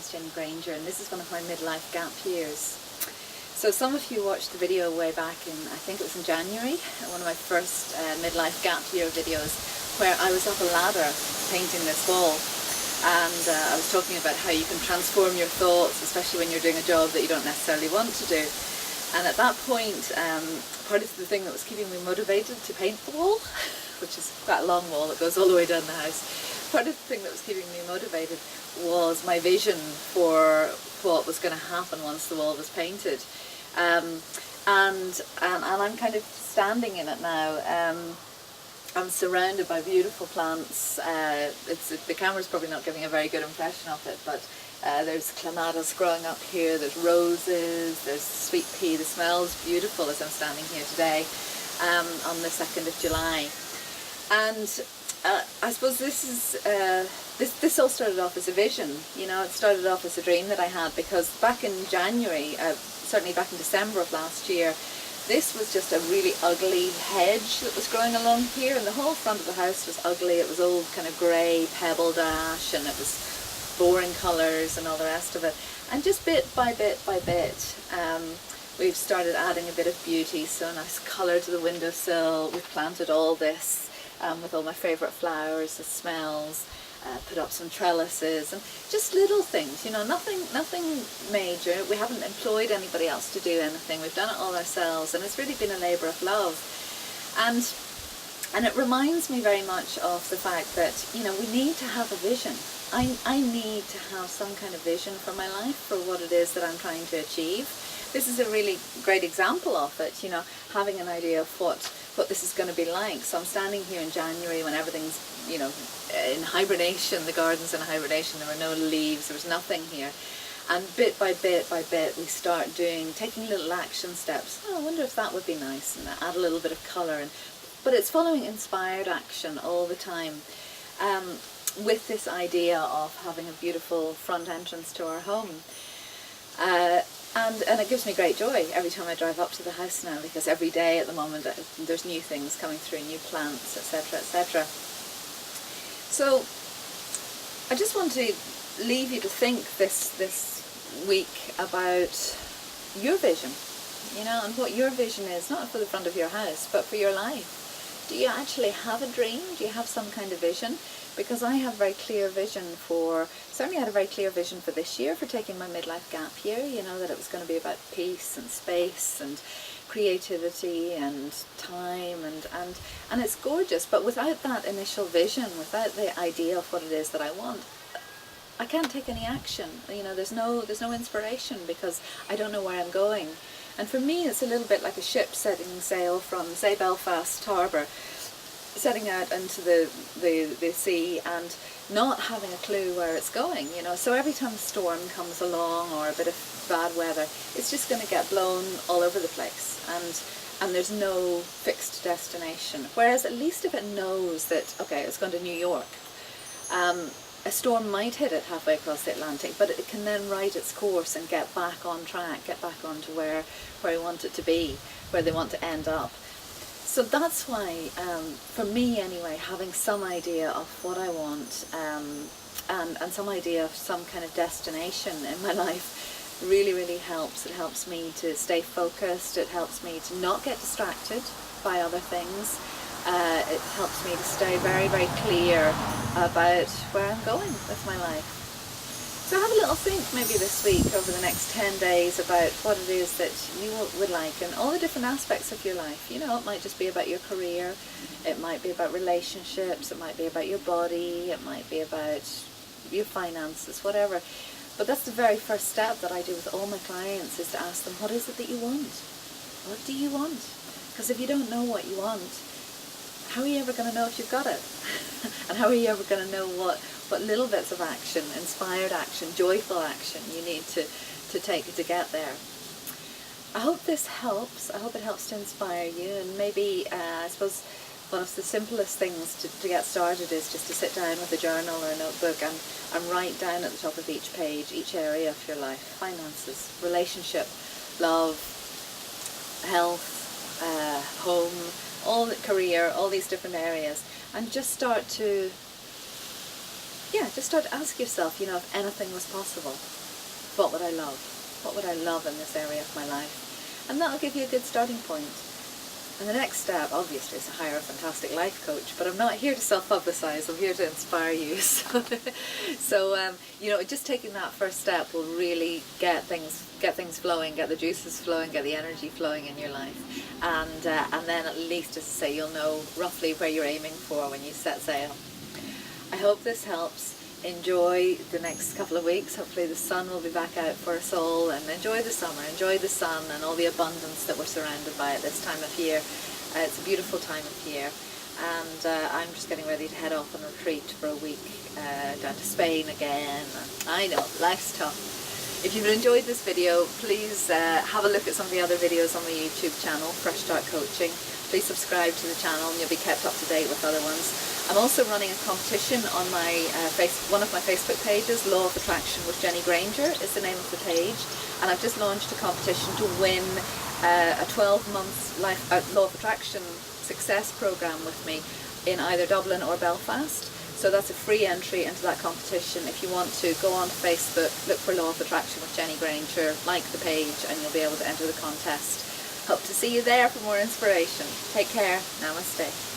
is Jenny Grainger, and this is one of my midlife gap years. So some of you watched the video way back in, I think it was in January, one of my first midlife gap year videos, where I was up a ladder painting this wall. And I was talking about how you can transform your thoughts, especially when you're doing a job that you don't necessarily want to do. And at that point, part of the thing that was keeping me motivated to paint the wall, which is quite a long wall that goes all the way down the house, part of the thing that was keeping me motivated was my vision for what was going to happen once the wall was painted. And I'm kind of standing in it now. I'm surrounded by beautiful plants. The camera's probably not giving a very good impression of it, but there's clematis growing up here, there's roses, there's sweet pea. The smell's beautiful as I'm standing here today on the 2nd of July. And I suppose this is this all started off as a vision. You know, it started off as a dream that I had, because back in January, certainly back in December of last year, this was just a really ugly hedge that was growing along here, and the whole front of the house was ugly. It was old kind of grey pebble dash, and it was boring colours and all the rest of it. And just bit by bit by bit, we've started adding a bit of beauty. So a nice colour to the windowsill. We've planted all this with all my favourite flowers, the smells. Put up some trellises and just little things, you know, nothing major. We haven't employed anybody else to do anything. We've done it all ourselves, and it's really been a labour of love. And it reminds me very much of the fact that, you know, we need to have a vision. I need to have some kind of vision for my life, for what it is that I'm trying to achieve. This is a really great example of it, you know, having an idea of what this is going to be like. So I'm standing here in January when everything's, you know, in hibernation. The garden's in hibernation. There were no leaves. There was nothing here. And bit by bit by bit, we start taking little action steps. Oh, I wonder if that would be nice, and add a little bit of colour. But it's following inspired action all the time, with this idea of having a beautiful front entrance to our home. And it gives me great joy every time I drive up to the house now, because every day at the moment there's new things coming through, new plants, etc., etc. So I just want to leave you to think this week about your vision, you know, and what your vision is, not for the front of your house, but for your life. Do you actually have a dream? Do you have some kind of vision? Because I have a very clear vision certainly had a very clear vision for this year, for taking my midlife gap year, you know, that it was going to be about peace and space and creativity and time, and it's gorgeous. But without that initial vision, without the idea of what it is that I want, I can't take any action. You know, there's no inspiration, because I don't know where I'm going. And for me, it's a little bit like a ship setting sail from, say, Belfast Harbour, setting out into the sea and not having a clue where it's going, you know. So every time a storm comes along, or a bit of bad weather, it's just going to get blown all over the place, and there's no fixed destination. Whereas at least if it knows that, okay, it's going to New York, a storm might hit it halfway across the Atlantic, but it can then right its course and get back on track, get back onto where I want it to be, where they want to end up. So that's why, for me anyway, having some idea of what I want, and some idea of some kind of destination in my life really, really helps. It helps me to stay focused. It helps me to not get distracted by other things. It helps me to stay very, very clear about where I'm going with my life. So have a little think maybe this week, over the next 10 days, about what it is that you would like, and all the different aspects of your life. You know, it might just be about your career, it might be about relationships, it might be about your body, it might be about your finances, whatever. But that's the very first step that I do with all my clients, is to ask them, what is it that you want? What do you want? Because if you don't know what you want, how are you ever going to know if you've got it? And how are you ever going to know what little bits of action, inspired action, joyful action you need to take to get there? I hope this helps. I hope it helps to inspire you. And maybe, I suppose, one of the simplest things to get started is just to sit down with a journal or a notebook and write down at the top of each page each area of your life: finances, relationship, love, health, home, all the career, all these different areas, and just start to yeah, just start to ask yourself, you know, if anything was possible, what would I love? What would I love in this area of my life? And that'll give you a good starting point. And the next step, obviously, is to hire a fantastic life coach, but I'm not here to self-publicise, I'm here to inspire you. So, you know, just taking that first step will really get things flowing, get the juices flowing, get the energy flowing in your life. And then at least, as I say, you'll know roughly where you're aiming for when you set sail. I hope this helps. Enjoy the next couple of weeks. Hopefully the sun will be back out for us all, and enjoy the summer, enjoy the sun and all the abundance that we're surrounded by at this time of year. It's a beautiful time of year, and I'm just getting ready to head off on retreat for a week down to Spain again. I know, life's tough. If you've enjoyed this video, please have a look at some of the other videos on the YouTube channel, Fresh Start Coaching. Please subscribe to the channel and you'll be kept up to date with other ones. I'm also running a competition on my one of my Facebook pages, Law of Attraction with Jenny Grainger is the name of the page, and I've just launched a competition to win a 12-month Law of Attraction success program with me in either Dublin or Belfast. So that's a free entry into that competition. If you want to, go on to Facebook, look for Law of Attraction with Jenny Grainger, like the page, and you'll be able to enter the contest. Hope to see you there for more inspiration. Take care. Namaste.